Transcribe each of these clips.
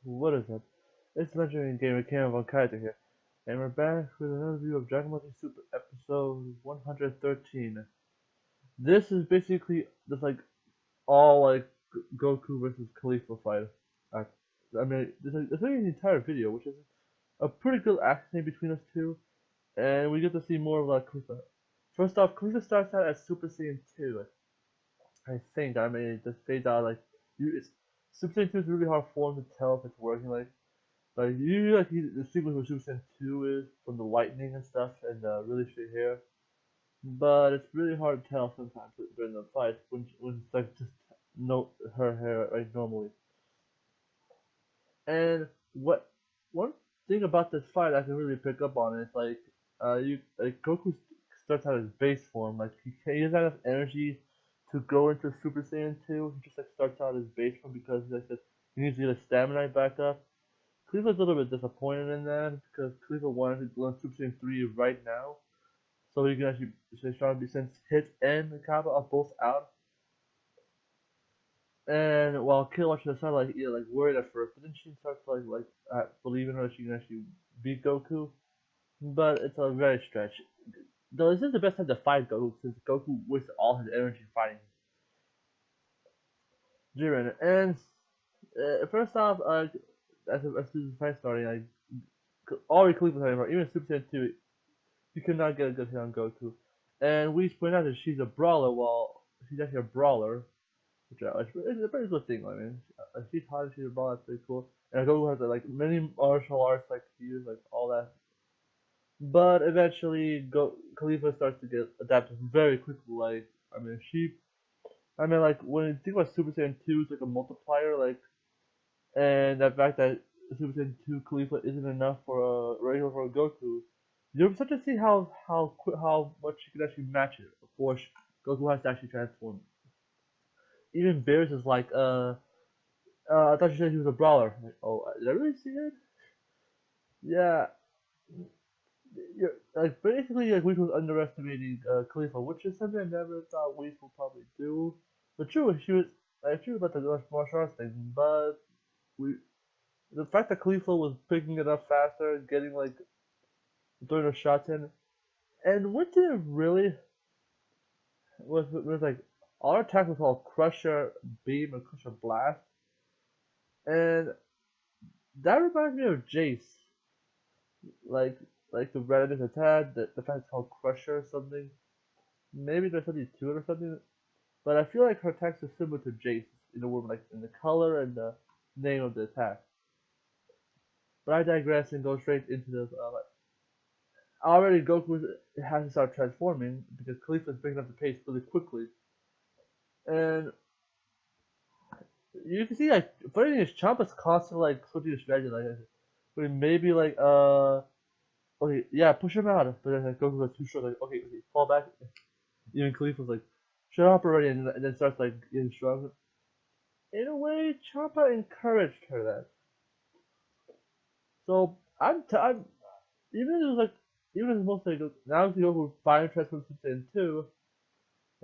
What is up? It's Legendary Gamer Kenan on Kaiser here, and we're back with another review of Dragon Ball Z Super episode 113. This is basically just like all like Goku versus Caulifla fight. Uh, I mean, this is an entire video, which is a pretty good action between us two, and we get to see more of like Caulifla. First off, Caulifla starts out as Super Saiyan 2. I think. I mean, it just fades out like it's Super Saiyan 2 is really hard for him to tell if it's working. Like usually, like the sequence where Super Saiyan 2 is from the lightning and stuff and really straight hair, but it's really hard to tell sometimes during the fight when it's like just no her hair like normally. And what one thing about this fight I can really pick up on is like you like Goku starts out his base form like he doesn't have enough energy to go into Super Saiyan 2. He just like starts out his base form because like he needs to get his stamina back up. Cleveland's a little bit disappointed in that because Cleveland wanted to learn Super Saiyan 3 right now, so he can actually so trying to be since hits and Kappa are both out. And while Kale watching the side like like worried at first, but then she starts believing her she can actually beat Goku. But it's a very stretch. Though this is the best time to fight Goku since Goku wasted all his energy fighting Jiren. And first off, as soon as the fight started, already Cleveland talking about even Super Saiyan 2 you cannot get a good hit on Goku. And we point out that she's a brawler while she's actually a brawler, which is a pretty good thing. I mean, she's hot, she's a brawler, that's pretty cool. And Goku has like many martial arts like to use, like all that. But eventually, Khalifa starts to get adapted very quickly. Like when you think about Super Saiyan 2, it's like a multiplier, and the fact that Super Saiyan 2 Khalifa isn't enough for a regular for a Goku, you start to see how much you can actually match it before Goku has to actually transform. Even Beerus is like, I thought you said he was a brawler. Like, oh, did I really see it? Yeah, like basically, like Weez was underestimating Khalifa, which is something I never thought Weez would probably do. But true, true about the martial arts thing, but we, the fact that Khalifa was picking it up faster, getting like throwing the shots in, and what did it really was like our attack was called Crusher Beam or Crusher Blast, and that reminds me of Jace, like like the Reddit attack, the fact it's called Crusher or something. Maybe there's something to it or something, but I feel like her attacks are similar to Jace in the way like in the color and the name of the attack. But I digress and go straight into the already Goku has to start transforming because Khalifa is bringing up the pace really quickly. And you can see like funny thing is Champa's constantly like switching his strategy but maybe okay yeah push him out but then like, Goku goes too short like okay fall back even Khalifa's like shut up already and then starts like getting stronger. In a way Champa encouraged her that. So I'm even if it was like even if it's mostly like, now if you go who finally transforms into two,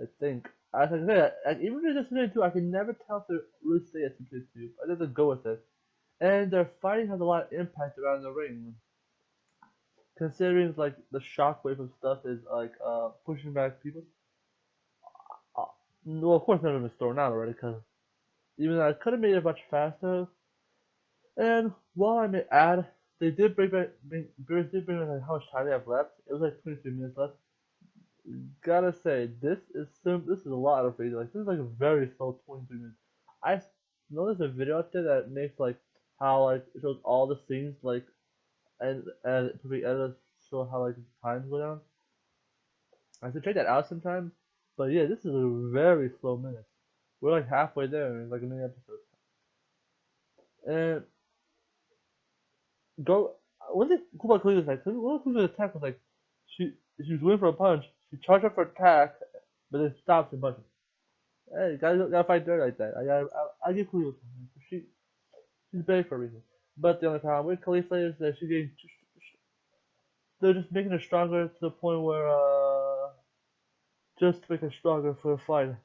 I think. As I say, like, even if it's Super 2, I can never tell if they really stay at Super 2. I just go with it. And their fighting has a lot of impact around the ring. Considering like the shockwave of stuff is like pushing back people. Uh, well, of course, none of them is thrown out already because even though I could have made it much faster. And while I may add, they did Bears did bring like how much time they have left. It was like 23 minutes left. Gotta say, this is a lot of video. Like this is like a very slow 23 minutes. I noticed a video out there that makes like how like it shows all the scenes like and probably editors show how like the times go down. I should check that out sometime. But yeah, this is a very slow minute. We're like halfway there in like a mini episode. And go what's it cool about Cleveland's like one of Cleveland's attack was like she was waiting for a punch, she charged up for attack, but then stops and punches. Hey, gotta fight dirt like that. I give Khalifa time. She's big for a reason. But the only problem with Khalifa is that they're just making her stronger to the point where just to make her stronger for the fight.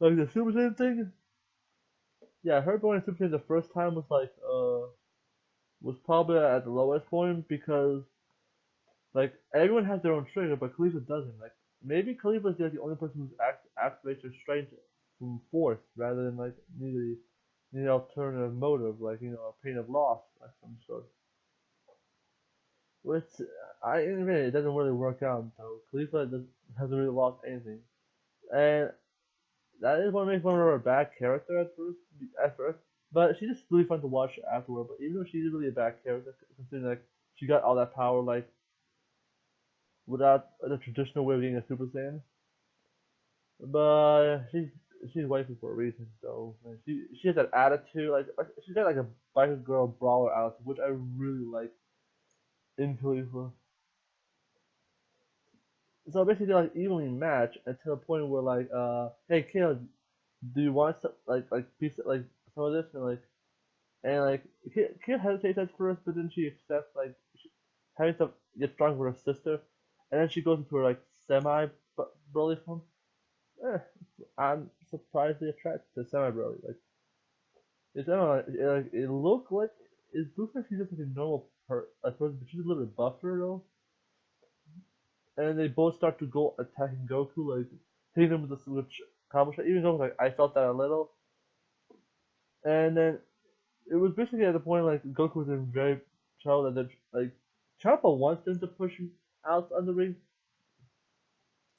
Like the Super Saiyan thing, yeah, her going Super Saiyan the first time was like was probably at the lowest point because like everyone has their own trigger, but Caulifla doesn't. Like maybe Caulifla is like the only person who's activates her strength from force rather than like need an alternative motive, like a pain of loss, like some sort. Which I admit it doesn't really work out though. Khalifa hasn't really lost anything, and that is what makes one of her a bad character at first. At first, but she's just really fun to watch afterward. But even though she's really a bad character, considering like she got all that power like without the traditional way of getting a Super Saiyan, but she's waifu for a reason. So man, she has that attitude, like she's got like a biker girl brawler attitude, which I really like in Khalifa. So basically they're like evenly matched until the point where like hey Kale, do you want some like piece of, like some of this and like Kale hesitates at first, but then she accepts like having to get strong with her sister, and then she goes into her like semi broly form. Eh, I'm surprisingly attracted to semi broly. Like it's I don't know, it looks like she's just like a normal person, but she's a little bit buffer though. And they both start to go attacking Goku, like hitting him with the switch combo shot. Even though like I felt that a little, and then it was basically at the point like Goku was in very trouble that like Champa wants them to push him out on the ring,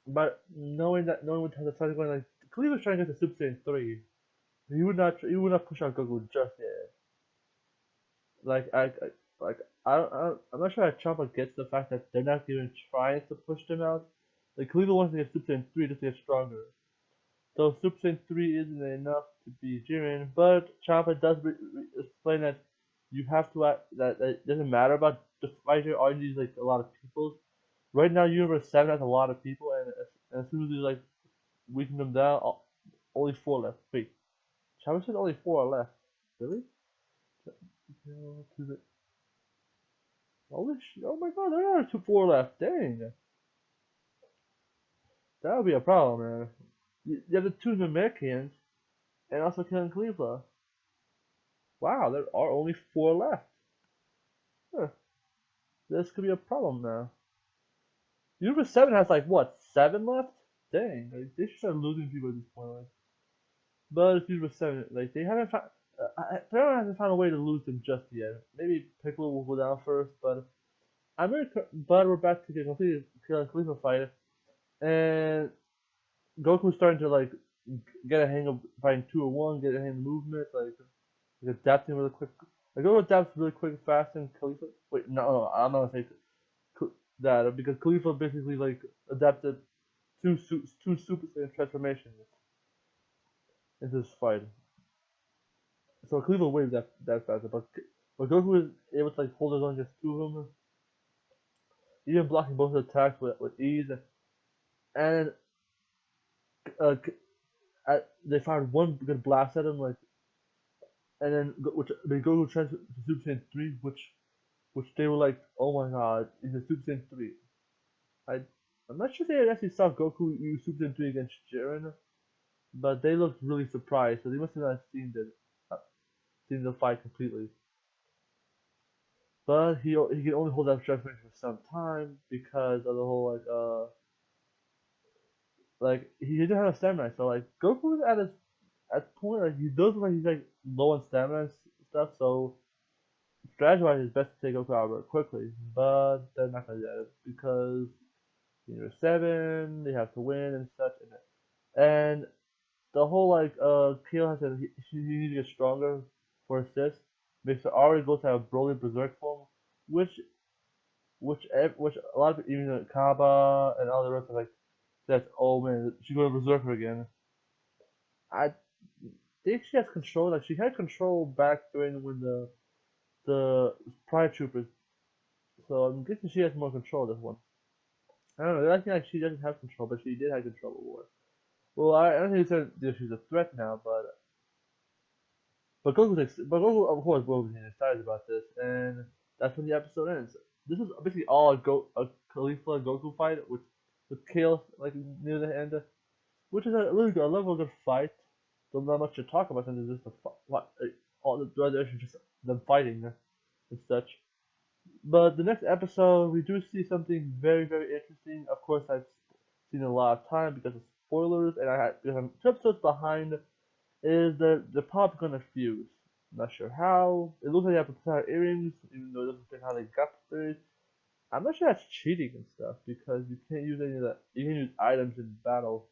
but knowing what the fight going like Klee was trying to get to Super Saiyan 3, he would not push out Goku just yet. Like I'm not sure how Champa gets the fact that they're not even trying to push them out. Like Cleveland wants to get Super Saiyan 3 just to get stronger. So Super Saiyan 3 isn't enough to be Jiren, but Champa does explain that you have to act, that it doesn't matter about the fighter, all you need is like a lot of people. Right now Universe 7 has a lot of people, and as soon as you like weaken them down, only 4 left. Wait, Champa said only 4 are left. Really? Oh my god, there are 4 left. Dang. That would be a problem, man. You have the 2 Namekians, and also killing Caulifla. Wow, there are only 4 left. Huh. This could be a problem now. Universe 7 has like, what, 7 left? Dang, like, they should start losing people at this point. Like. But it's Universe 7, like, they haven't found. Pharaoh hasn't found a way to lose them just yet. Maybe Piccolo will go down first, but but we're back to the complete Caulifla fight, and Goku's starting to like get a hang of fighting 2-on-1, get a hang of movements, like adapting really quick. Like Goku adapts really quick and fast in Khalifa. Wait, no, I'm not gonna say that because Khalifa basically like adapted two Super Saiyan transformations into this fight. So Khalifa wins that faster, but Goku is able to like hold his own against 2 of them, even blocking both attacks with ease. And uh, they fired one good blast at him, like, and then they go to transfer to Super Saiyan 3, which they were like, oh my god, in the Super Saiyan 3. I'm not sure they actually saw Goku use Super Saiyan 3 against Jiren, but they looked really surprised, so they must have not seen the fight completely. But he can only hold that transformation for some time because of the whole like he didn't have a stamina, so like Goku was at the point like he does look like he's like low on stamina and stuff, so strategy wise it's best to take Goku out very quickly, but they're not gonna do that because you're 7, they have to win and such, and the whole like Kale has he needs to get stronger for assist, makes it already go to a Broly Berserk form, which which a lot of people, even Kaba and all the rest are like that. Oh man, she's going to Berserker again. I think she has control. Like she had control back during when the Pride Troopers. So I'm guessing she has more control this one. I don't know. I think like she doesn't have control, but she did have control before. Well, I don't think she's a threat now, but Goku of course was excited about this, and that's when the episode ends. This is basically all a Caulifla Goku fight with Kale like near the end, which is a really good, I love a good fight. There's not much to talk about since it's just all the other issues just them fighting and such. But the next episode, we do see something very, very interesting. Of course, I've seen a lot of time because of spoilers, and because I'm 2 episodes behind. Is that they're probably gonna fuse? Not sure how. It looks like they have to put out earrings, even though it doesn't say how they got the earrings. I'm not sure that's cheating and stuff because you can't use any of that. You can use items in battle.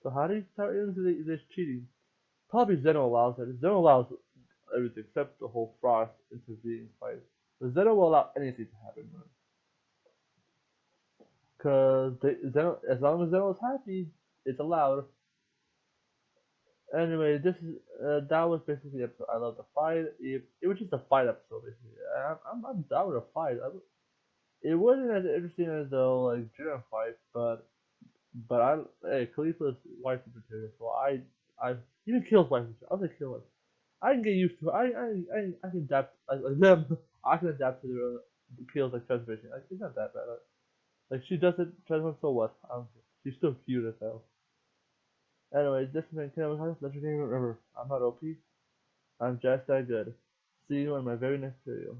So how do you start earrings if there's cheating? Probably Zeno allows it. Zeno allows everything except the whole Frost intervening fight. But Zeno will allow anything to happen, man. Cause Zeno, as long as Zeno is happy, it's allowed. Anyway, this is that was basically the episode. I love the fight. It was just a fight episode, basically. I'm down with a fight. It wasn't as interesting as the like Jiren fight, but I hey Caulifla's wife material, so I even Kale's wife material. I'll say Kale. I can get used to it. I can adapt like them. I can adapt to the Kale's like transformation. Like it's not that bad. Like she does it transform, so what? I don't care. She's still cute as hell. Anyway, this has been Kenan with Let's Remember, I'm not OP. I'm just that good. See you in my very next video.